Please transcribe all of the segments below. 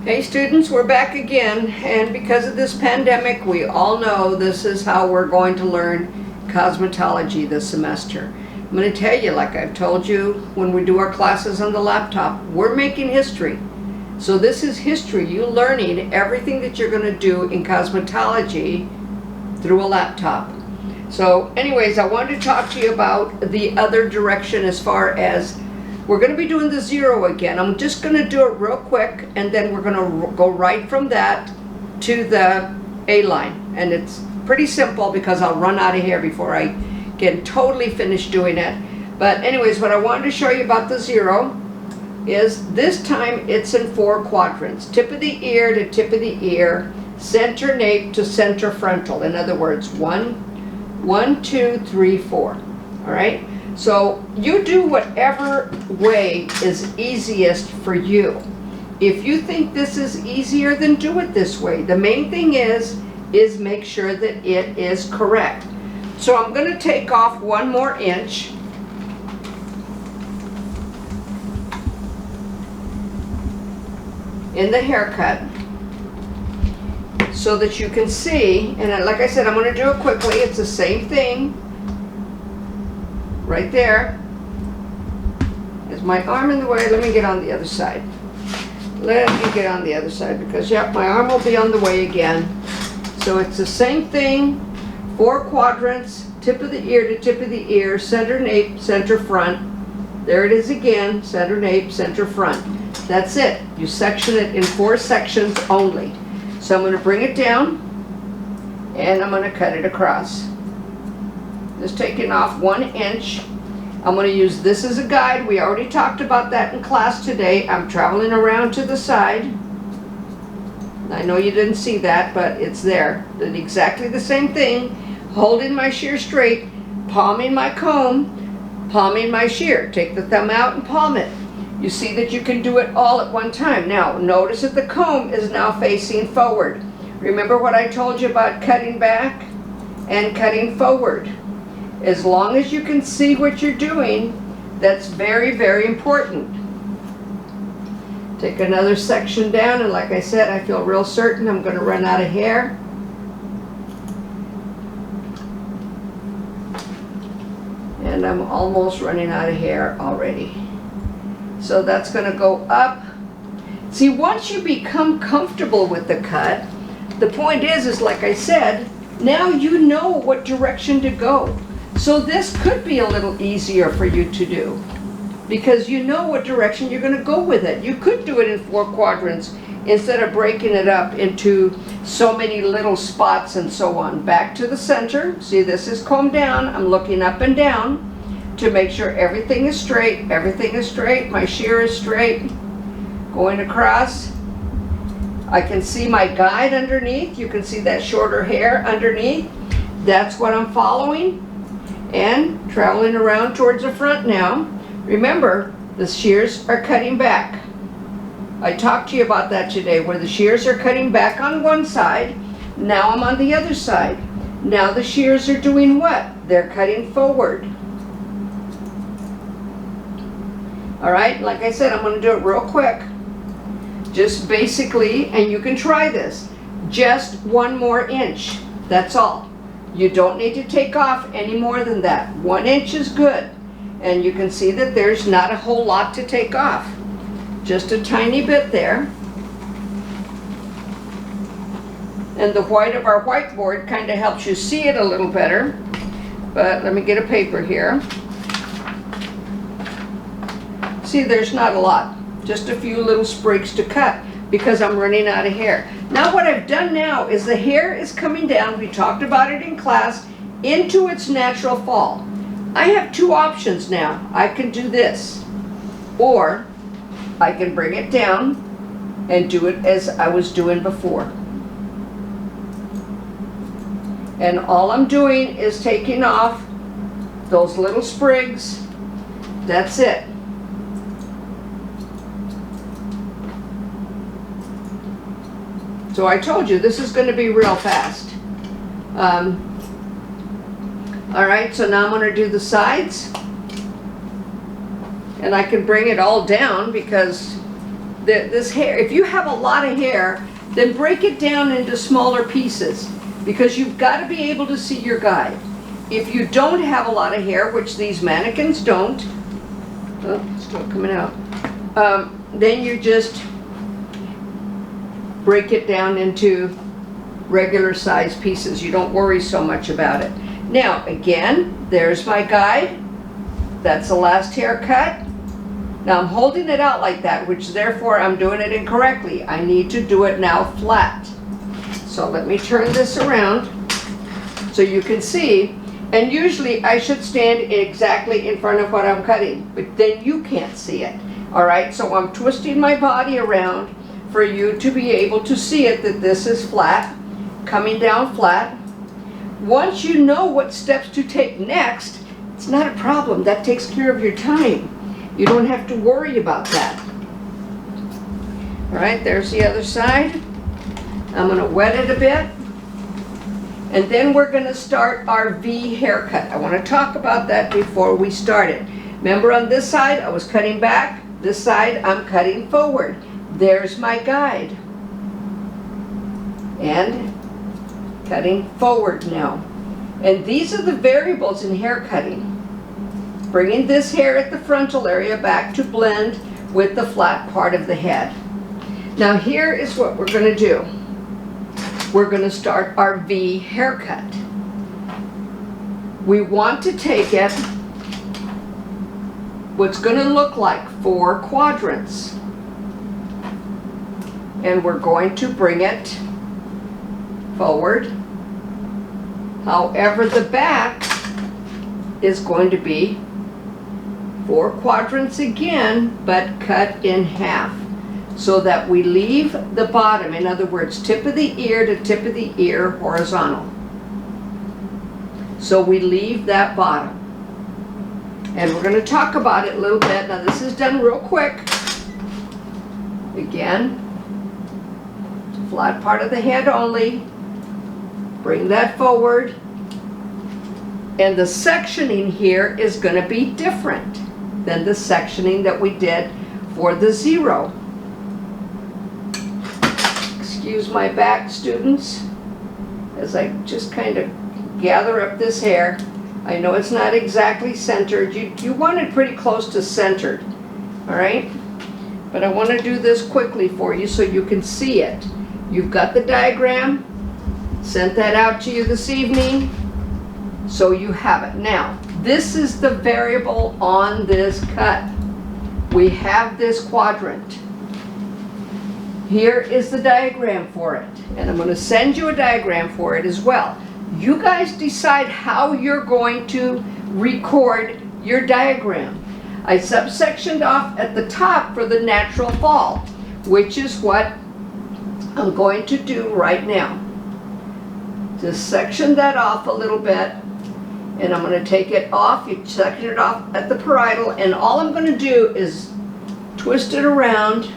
Hey students, we're back again, and because of this pandemic, we all know this is how we're going to learn cosmetology this semester. I'm going to tell you, like I've told you when we do our classes on the laptop, we're making history. So this is history, you learning everything that you're going to do in cosmetology through a laptop. So anyways, I wanted to talk to you about the other direction as far as we're going to be doing the zero again. I'm just going to do it real quick, and then we're going to go right from that to the A line. And it's pretty simple because I'll run out of here before I get totally finished doing it. But anyways, what I wanted to show you about the zero is this time it's in 4 quadrants. Tip of the ear to tip of the ear, center nape to center frontal. In other words, 1, 2, 3, 4. All right? So you do whatever way is easiest for you. If you think this is easier, then do it this way. The main thing is make sure that it is correct. So I'm going to take off 1 more inch. In the haircut, so that you can see, and like I said, I'm going to do it quickly. It's the same thing. Right there. Is my arm in the way? Let me get on the other side. Let me get on the other side because, yep, my arm will be on the way again. So it's the same thing. 4 quadrants, tip of the ear to tip of the ear, center nape, center front. There it is again, center nape, center front. That's it. You section it in 4 sections only. So I'm going to bring it down and I'm going to cut it across. Just taking off 1 inch. I'm going to use this as a guide. We already talked about that in class today. I'm traveling around to the side. I know you didn't see that, but it's there. Did exactly the same thing. Holding my shear straight, palming my comb, palming my shear. Take the thumb out and palm it. You see that you can do it all at one time. Now, notice that the comb is now facing forward. Remember what I told you about cutting back and cutting forward? As long as you can see what you're doing, that's very, very important. Take another section down, and like I said, I feel real certain I'm going to run out of hair. And I'm almost running out of hair already. So that's going to go up. See, once you become comfortable with the cut, the point is like I said, now you know what direction to go. So this could be a little easier for you to do because you know what direction you're going to go with it. You could do it in 4 quadrants instead of breaking it up into so many little spots and so on. Back to the center. See, this is combed down. I'm looking up and down to make sure everything is straight. Everything is straight. My shear is straight. Going across. I can see my guide underneath. You can see that shorter hair underneath. That's what I'm following. And traveling around towards the front now. Remember, the shears are cutting back. I talked to you about that today, where the shears are cutting back on one side. Now I'm on the other side. Now the shears are doing what? They're cutting forward. All right, like I said, I'm going to do it real quick. Just basically, and you can try this, just 1 more inch. That's all. You don't need to take off any more than that. 1 inch is good. And you can see that there's not a whole lot to take off. Just a tiny bit there. And the white of our whiteboard kind of helps you see it a little better. But let me get a paper here. See, there's not a lot. Just a few little sprigs to cut because I'm running out of hair. Now what I've done now is the hair is coming down, we talked about it in class, into its natural fall. I have 2 options now. I can do this, or I can bring it down and do it as I was doing before. And all I'm doing is taking off those little sprigs. That's it. So I told you, this is going to be real fast. All right, so now I'm going to do the sides. And I can bring it all down because this hair, if you have a lot of hair, then break it down into smaller pieces, because you've got to be able to see your guide. If you don't have a lot of hair, which these mannequins don't, oh, it's still coming out, then you just break it down into regular size pieces. You don't worry so much about it. Now, again, there's my guide. That's the last haircut. Now I'm holding it out like that, which therefore I'm doing it incorrectly. I need to do it now flat. So let me turn this around so you can see. And usually I should stand exactly in front of what I'm cutting, but then you can't see it. All right, so I'm twisting my body around for you to be able to see it, that this is flat, coming down flat. Once you know what steps to take next, it's not a problem. That takes care of your time. You don't have to worry about that. All right, there's the other side. I'm going to wet it a bit. And then we're going to start our V haircut. I want to talk about that before we start it. Remember, on this side, I was cutting back. This side, I'm cutting forward. There's my guide. And cutting forward now. And these are the variables in hair cutting. Bringing this hair at the frontal area back to blend with the flat part of the head. Now here is what we're going to do. We're going to start our V haircut. We want to take it what's going to look like 4 quadrants. And we're going to bring it forward. However, the back is going to be 4 quadrants again, but cut in half, so that we leave the bottom, in other words, tip of the ear to tip of the ear horizontal. So we leave that bottom. And we're going to talk about it a little bit. Now this is done real quick. Again, flat part of the head only. Bring that forward. And the sectioning here is going to be different than the sectioning that we did for the 0. Excuse my back, students, as I just kind of gather up this hair. I know it's not exactly centered. You want it pretty close to centered, all right? But I want to do this quickly for you so you can see it. You've got the diagram. Sent that out to you this evening, so you have it. Now, this is the variable on this cut. We have this quadrant. Here is the diagram for it, and I'm going to send you a diagram for it as well. You guys decide how you're going to record your diagram. I subsectioned off at the top for the natural fall, which is what I'm going to do right now. Just section that off a little bit, and I'm going to take it off. You section it off at the parietal, and all I'm going to do is twist it around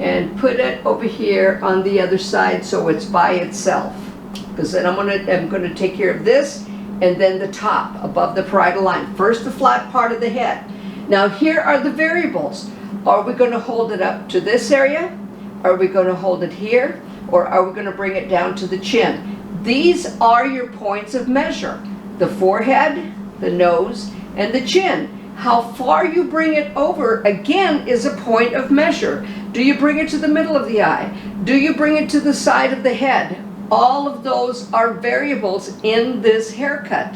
and put it over here on the other side so it's by itself. Because then I'm going to take care of this, and then the top above the parietal line. First the flat part of the head. Now here are the variables. Are we going to hold it up to this area? Are we going to hold it here? Or are we going to bring it down to the chin? These are your points of measure. The forehead, the nose, and the chin. How far you bring it over, again, is a point of measure. Do you bring it to the middle of the eye? Do you bring it to the side of the head? All of those are variables in this haircut.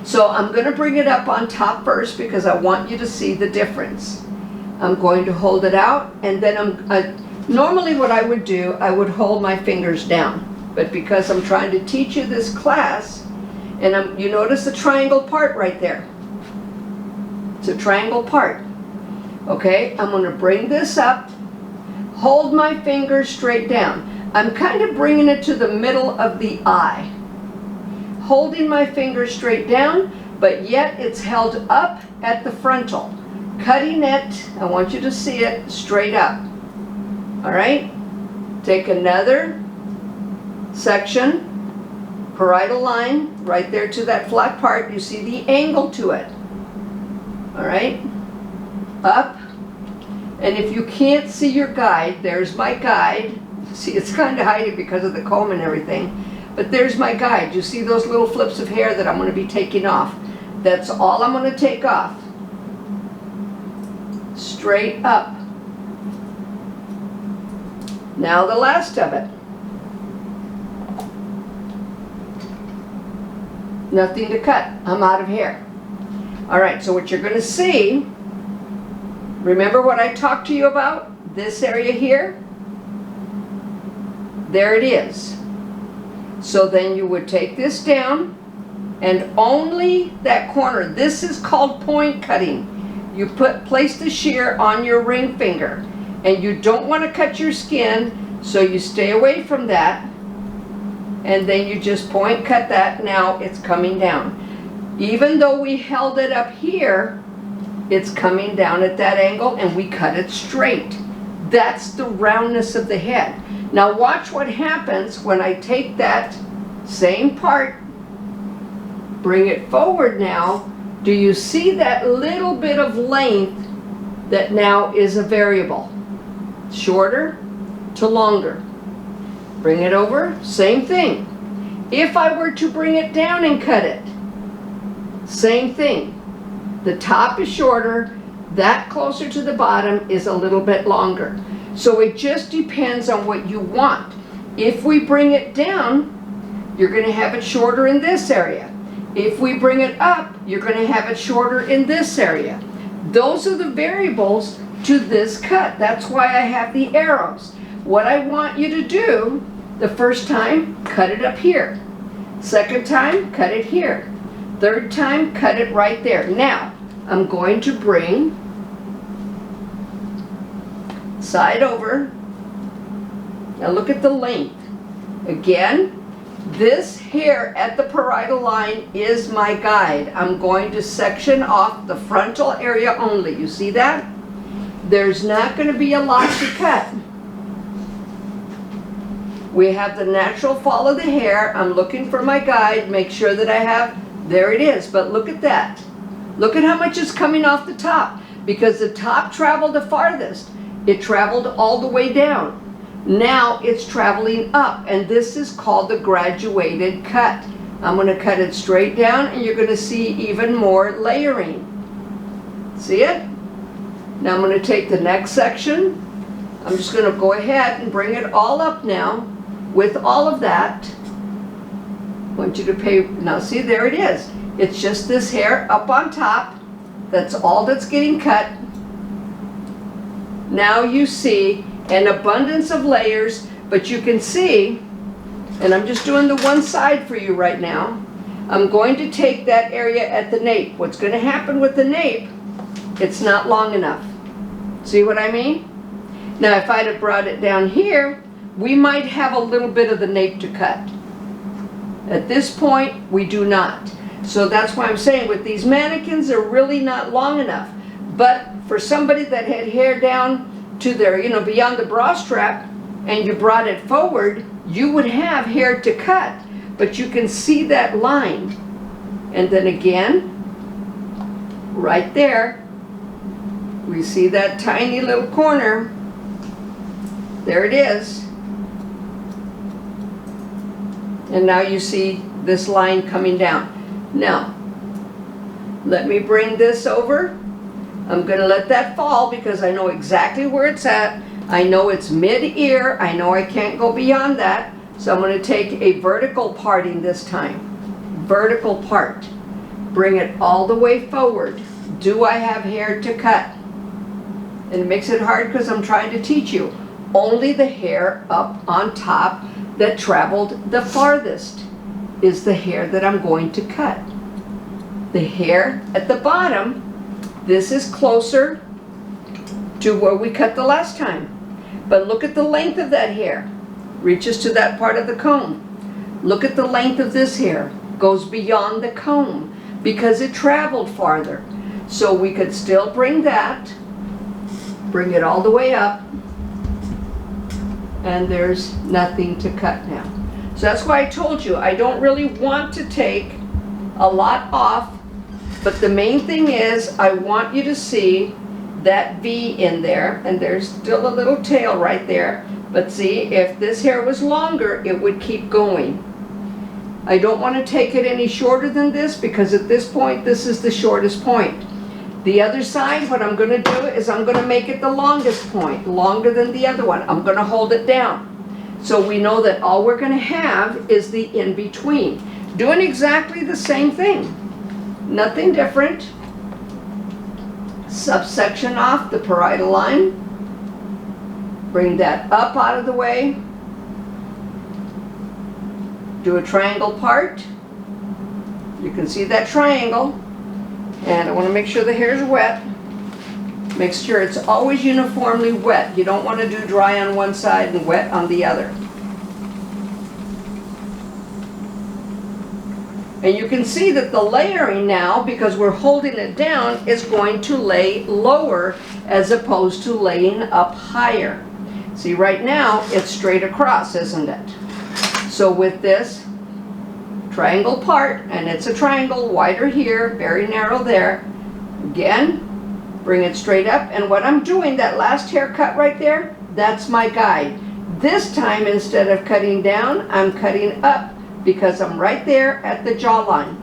So I'm going to bring it up on top first because I want you to see the difference. I'm going to hold it out, and then normally what I would do, I would hold my fingers down. But because I'm trying to teach you this class, and you notice the triangle part right there. It's a triangle part. Okay, I'm going to bring this up, hold my fingers straight down. I'm kind of bringing it to the middle of the eye. Holding my fingers straight down, but yet it's held up at the frontal. Cutting it, I want you to see it straight up. All right, take another section, parietal line, right there to that flat part. You see the angle to it. All right, up. And if you can't see your guide, there's my guide. See, it's kind of hiding because of the comb and everything. But there's my guide. You see those little flips of hair that I'm going to be taking off? That's all I'm going to take off. Straight up. Now the last of it. Nothing to cut. I'm out of hair. Alright, so what you're going to see, remember what I talked to you about? This area here? There it is. So then you would take this down, and only that corner. This is called point cutting. You place the shear on your ring finger, and you don't want to cut your skin, so you stay away from that, and then you just point cut that. Now it's coming down. Even though we held it up here, it's coming down at that angle, and we cut it straight. That's the roundness of the head. Now watch what happens when I take that same part, bring it forward now. Do you see that little bit of length that now is a variable? Shorter to longer. Bring it over, same thing. If I were to bring it down and cut it, same thing. The top is shorter, that closer to the bottom is a little bit longer. So it just depends on what you want. If we bring it down, you're going to have it shorter in this area. If we bring it up, you're going to have it shorter in this area. Those are the variables to this cut. That's why I have the arrows. What I want you to do, the first time, cut it up here. Second time, cut it here. Third time, cut it right there. Now, I'm going to bring side over. Now look at the length. Again, this hair at the parietal line is my guide. I'm going to section off the frontal area only. You see that? There's not going to be a lot to cut. We have the natural fall of the hair. I'm looking for my guide. Make sure that I have, there it is. But look at that. Look at how much is coming off the top. Because the top traveled the farthest. It traveled all the way down. Now it's traveling up, and this is called the graduated cut. I'm going to cut it straight down, and you're going to see even more layering. See it? Now I'm going to take the next section. I'm just going to go ahead and bring it all up now with all of that. I want you to pay, now see, there it is. It's just this hair up on top. That's all that's getting cut. Now you see an abundance of layers, but you can see, and I'm just doing the one side for you right now. I'm going to take that area at the nape. What's going to happen with the nape, it's not long enough. See what I mean? Now if I'd have brought it down here, we might have a little bit of the nape to cut. At this point, we do not. So that's why I'm saying with these mannequins, they're really not long enough. But for somebody that had hair down to their, beyond the bra strap, and you brought it forward, you would have hair to cut. But you can see that line. And then again, right there, we see that tiny little corner. There it is. And now you see this line coming down. Now, let me bring this over. I'm going to let that fall because I know exactly where it's at. I know it's mid-ear. I know I can't go beyond that. So I'm going to take a vertical parting this time. Vertical part. Bring it all the way forward. Do I have hair to cut? And it makes it hard because I'm trying to teach you. Only the hair up on top that traveled the farthest is the hair that I'm going to cut. The hair at the bottom, this is closer to where we cut the last time. But look at the length of that hair. Reaches to that part of the comb. Look at the length of this hair. Goes beyond the comb because it traveled farther. So we could still bring that, bring it all the way up, and there's nothing to cut now. So that's why I told you I don't really want to take a lot off, but the main thing is I want you to see that V in there, and there's still a little tail right there. But see, if this hair was longer, it would keep going. I don't want to take it any shorter than this, because at this point, this is the shortest point. The other side, what I'm going to do is I'm going to make it the longest point, longer than the other one. I'm going to hold it down. So we know that all we're going to have is the in-between. Doing exactly the same thing. Nothing different. Subsection off the parietal line. Bring that up out of the way. Do a triangle part. You can see that triangle. And I want to make sure the hair is wet. Make sure it's always uniformly wet. You don't want to do dry on one side and wet on the other. And you can see that the layering now, because we're holding it down, is going to lay lower as opposed to laying up higher. See, right now it's straight across, isn't it? So with this triangle part, and it's a triangle, wider here, very narrow there, again, bring it straight up. And what I'm doing, that last haircut right there, that's my guide. This time, instead of cutting down, I'm cutting up, because I'm right there at the jawline.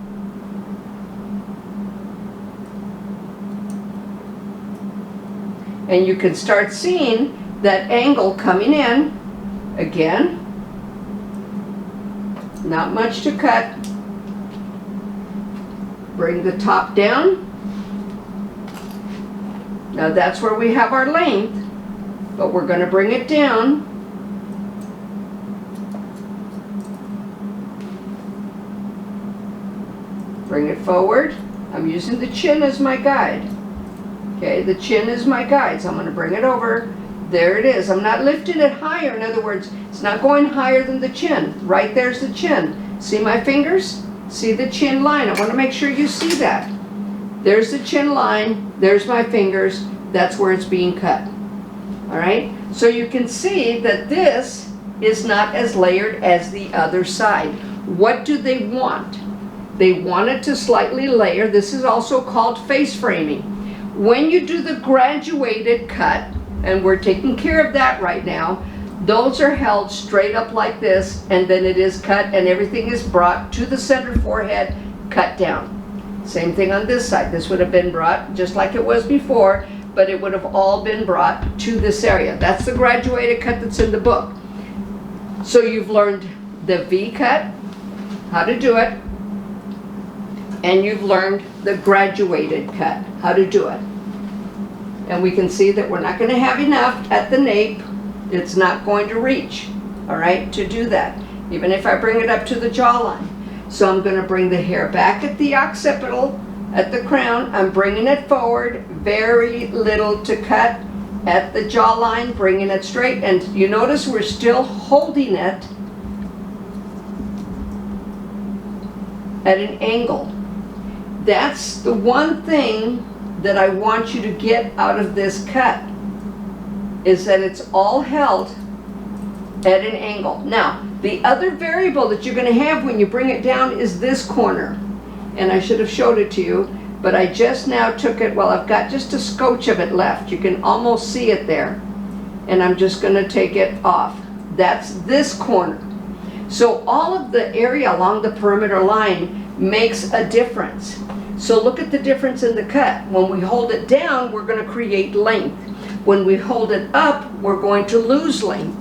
And you can start seeing that angle coming in. Again, not much to cut. Bring the top down. Now that's where we have our length, but we're going to bring it down. Bring it forward. I'm using the chin as my guide. Okay, the chin is my guide, so I'm going to bring it over. There it is. I'm not lifting it higher. In other words, it's not going higher than the chin. Right there's the chin. See my fingers? See the chin line. I want to make sure you see that. There's the chin line. There's my fingers. That's where it's being cut. All right? So you can see that this is not as layered as the other side. What do they want? They want it to slightly layer. This is also called face framing. When you do the graduated cut, and we're taking care of that right now, those are held straight up like this, and then it is cut, and everything is brought to the center forehead, cut down. Same thing on this side. This would have been brought just like it was before, but it would have all been brought to this area. That's the graduated cut that's in the book. So you've learned the V cut, how to do it, and you've learned the graduated cut, how to do it. And we can see that we're not going to have enough at the nape. It's not going to reach, all right, to do that, even if I bring it up to the jawline. So I'm going to bring the hair back at the occipital, at the crown. I'm bringing it forward, very little to cut at the jawline, bringing it straight. And you notice we're still holding it at an angle. That's the one thing that I want you to get out of this cut, is that it's all held at an angle. Now, the other variable that you're going to have when you bring it down is this corner. And I should have showed it to you, but I just now took it, well, I've got just a scotch of it left. You can almost see it there. And I'm just going to take it off. That's this corner. So all of the area along the perimeter line makes a difference. So look at the difference in the cut. When we hold it down, we're going to create length. When we hold it up, we're going to lose length.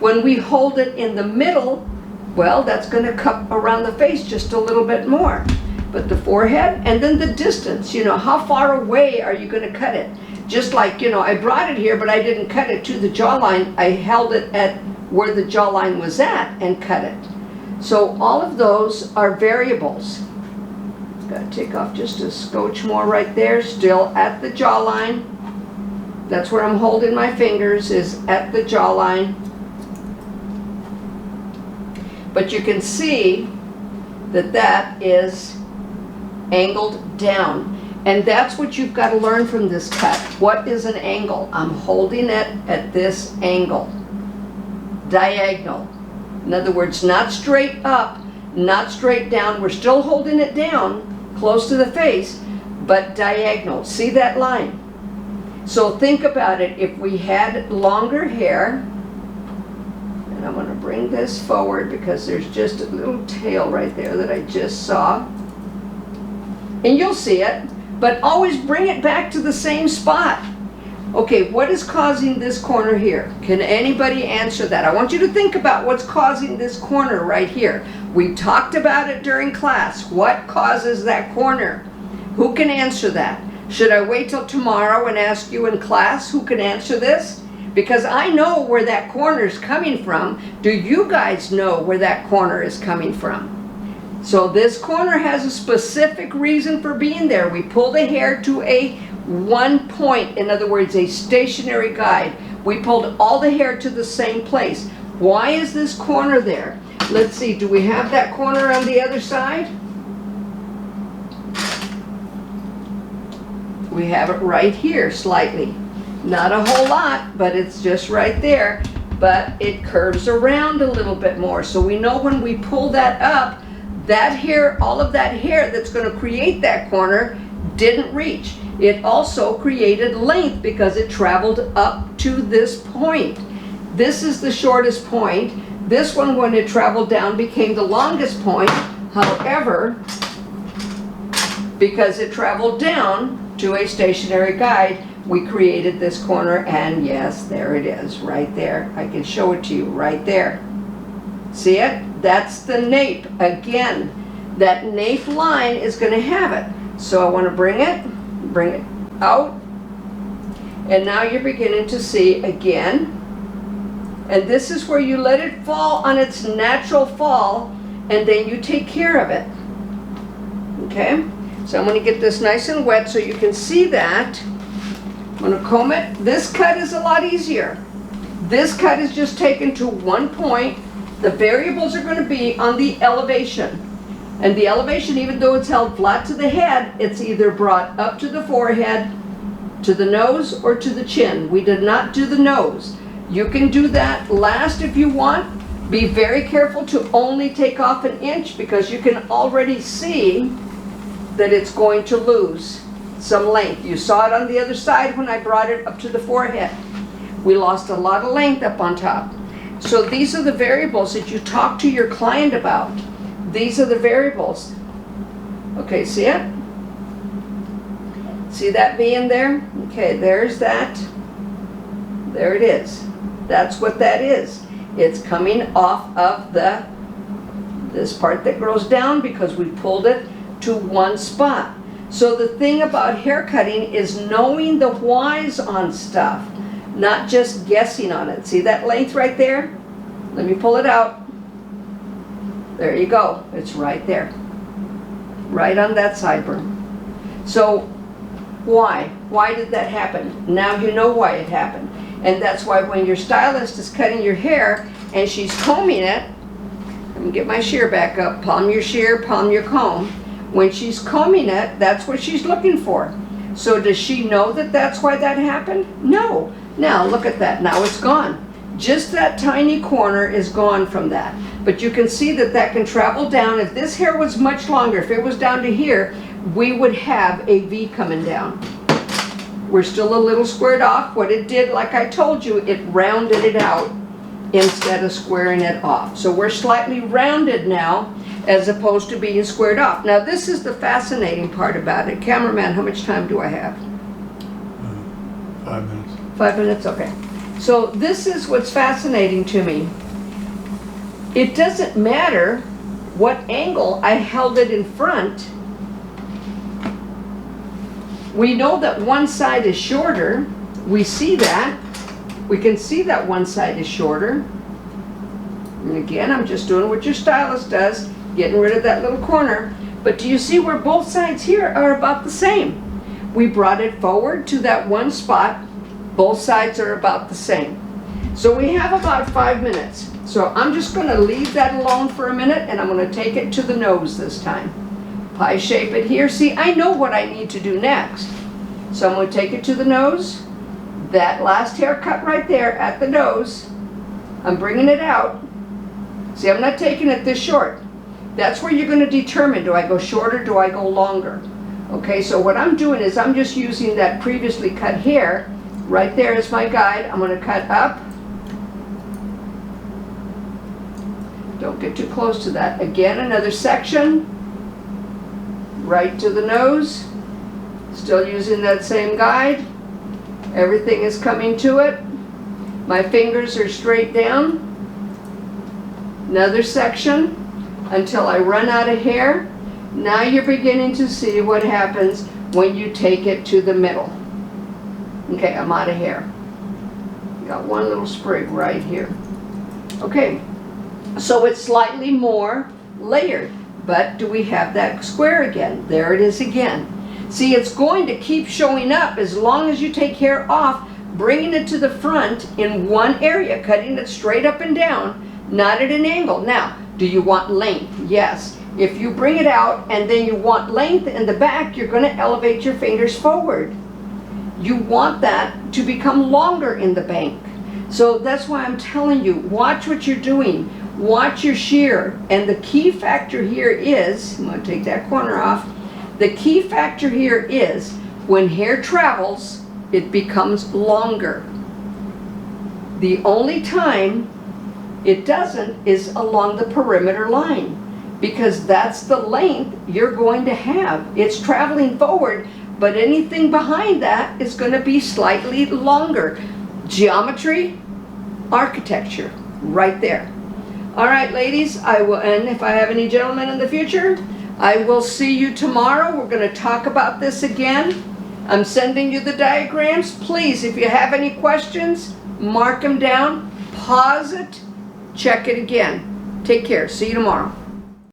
When we hold it in the middle, well, that's going to cut around the face just a little bit more. But the forehead, and then the distance, you know, how far away are you going to cut it? Just like, you know, I brought it here, but I didn't cut it to the jawline. I held it at where the jawline was at and cut it. So all of those are variables. Got to take off just a scotch more right there, still at the jawline. That's where I'm holding my fingers, is at the jawline. But you can see that that is angled down. And that's what you've got to learn from this cut. What is an angle? I'm holding it at this angle. Diagonal. In other words, not straight up, not straight down. We're still holding it down, close to the face, but diagonal. See that line? So think about it, if we had longer hair, and I'm going to bring this forward because there's just a little tail right there that I just saw. And you'll see it, but always bring it back to the same spot. Okay, what is causing this corner here? Can anybody answer that? I want you to think about what's causing this corner right here. We talked about it during class. What causes that corner? Who can answer that? Should I wait till tomorrow and ask you in class who can answer this? Because I know where that corner is coming from. Do you guys know where that corner is coming from? So this corner has a specific reason for being there. We pull the hair to a one point, in other words, a stationary guide. We pulled all the hair to the same place. Why is this corner there? Let's see, do we have that corner on the other side? We have it right here slightly. Not a whole lot, but it's just right there. But it curves around a little bit more. So we know when we pull that up, that hair, all of that hair that's going to create that corner didn't reach. It also created length because it traveled up to this point. This is the shortest point. This one, when it traveled down, became the longest point. However, because it traveled down to a stationary guide, we created this corner, and yes, there it is, right there. I can show it to you right there. See it? That's the nape. Again, that nape line is going to have it. So I want to bring it out, and now you're beginning to see again, and this is where you let it fall on its natural fall, and then you take care of it. Okay, so I'm going to get this nice and wet so you can see that. I'm going to comb it. This cut is a lot easier. This cut is just taken to one point. The variables are going to be on the elevation. And the elevation, even though it's held flat to the head, it's either brought up to the forehead, to the nose, or to the chin. We did not do the nose. You can do that last if you want. Be very careful to only take off an inch because you can already see that it's going to lose some length. You saw it on the other side when I brought it up to the forehead. We lost a lot of length up on top. So these are the variables that you talk to your client about. These are the variables. Okay, see it? See that being there? Okay, there's that. There it is. That's what that is. It's coming off of this part that grows down because we pulled it to one spot. So the thing about hair cutting is knowing the whys on stuff, not just guessing on it. See that length right there? Let me pull it out. There you go. It's right there. Right on that sideburn. So why? Why did that happen? Now you know why it happened. And that's why when your stylist is cutting your hair and she's combing it, let me get my shear back up, palm your shear, palm your comb. When she's combing it, that's what she's looking for. So does she know that that's why that happened? No. Now look at that. Now it's gone. Just that tiny corner is gone from that. But you can see that that can travel down. If this hair was much longer, if it was down to here, we would have a V coming down. We're still a little squared off. What it did, like I told you, it rounded it out instead of squaring it off. So we're slightly rounded now as opposed to being squared off. Now this is the fascinating part about it. Cameraman, how much time do I have? 5 minutes. 5 minutes? Okay. So this is what's fascinating to me. It doesn't matter what angle I held it in front. We know that one side is shorter. We see that. We can see that one side is shorter. And again, I'm just doing what your stylist does, getting rid of that little corner. But do you see where both sides here are about the same? We brought it forward to that one spot. Both sides are about the same. So we have about 5 minutes. So I'm just going to leave that alone for a minute, and I'm going to take it to the nose this time. Pie shape it here. See, I know what I need to do next. So I'm going to take it to the nose. That last haircut right there at the nose, I'm bringing it out. See, I'm not taking it this short. That's where you're going to determine, do I go shorter, do I go longer? Okay, so what I'm doing is I'm just using that previously cut hair. Right there is my guide. I'm going to cut up. Don't get too close to that. Again, another section. Right to the nose. Still using that same guide. Everything is coming to it. My fingers are straight down. Another section until I run out of hair. Now you're beginning to see what happens when you take it to the middle. Okay, I'm out of hair. Got one little sprig right here. Okay, so it's slightly more layered, but do we have that square again? There it is again. See, it's going to keep showing up as long as you take hair off, bringing it to the front in one area, cutting it straight up and down, not at an angle. Now, do you want length? Yes. If you bring it out and then you want length in the back, you're going to elevate your fingers forward. You want that to become longer in the bank. So that's why I'm telling you, watch what you're doing. Watch your shear. And the key factor here is, I'm going to take that corner off. The key factor here is when hair travels, it becomes longer. The only time it doesn't is along the perimeter line, because that's the length you're going to have. It's traveling forward, but anything behind that is going to be slightly longer. Geometry, architecture, right there. All right, ladies, I will, and if I have any gentlemen in the future, I will see you tomorrow. We're going to talk about this again. I'm sending you the diagrams. Please, if you have any questions, mark them down, pause it, check it again. Take care. See you tomorrow.